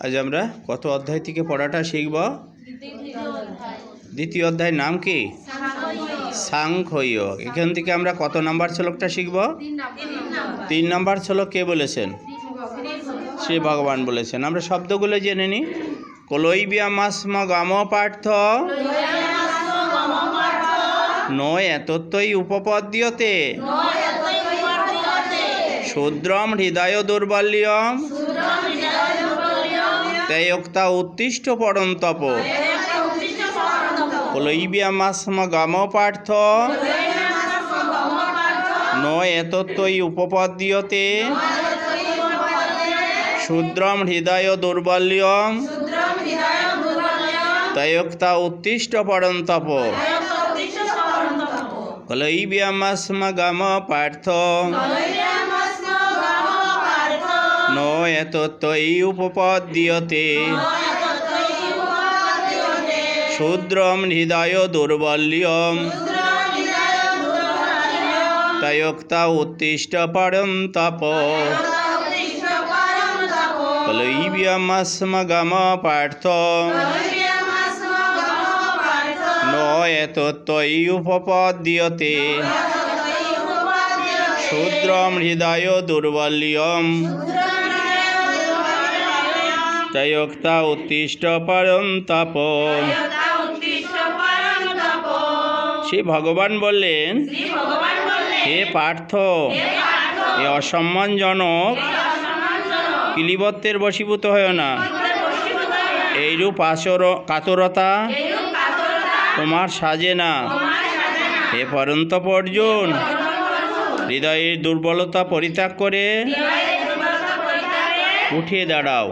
আজ আমরা কত অধ্যায় থেকে পড়াটা শিখব? দ্বিতীয় অধ্যায়ের নাম কি? সাংখ্যযোগ। এখান থেকে আমরা কত নাম্বার শ্লোকটা শিখব? 3 নাম্বার শ্লোক কে বলেছেন? শ্রী ভগবান বলেছেন। আমরা শব্দগুলো জেনে নিই। কলৈব্যামাস্ম গাম পার্থ নয় এতত্তই উপপদ্যতে শূদ্রম হৃদয় দুর্বল্যম তয়োক্তা উত্তিষ্ঠ পরন্তপ। কলৈব্যামাস্ম গাম পার্থ নয় এতত্তই উপপদ্যতে শূদ্রম হৃদয় দুর্বল্যম তয়োক্তা উত্তিষ্ঠ পরন্তপ। কলৈব্যামাস্ম গাম পার্থ নয় এতত্তই উপপদ্যতে শূদ্রম হৃদয় দুর্বল্যম তয়োক্তা উত্তিষ্ঠ পরন্তপ। কলৈব্যামাস্ম গাম পার্থ নয় এতত্তই উপপদ্যতে শূদ্রম হৃদয় দুর্বল্যম তয়োক্তা উত্তিষ্ঠ পরন্তপ। শ্রী ভগবান বললেন, হে পার্থ, এ অসম্মানজনক কিলিবত্বের বশীভূত হয় না। এইরূপ কাতরতা তোমার সাজে না। হে পরন্তপ অর্জুন, হৃদয়ের দুর্বলতা পরিত্যাগ করে উঠে দাঁড়াও।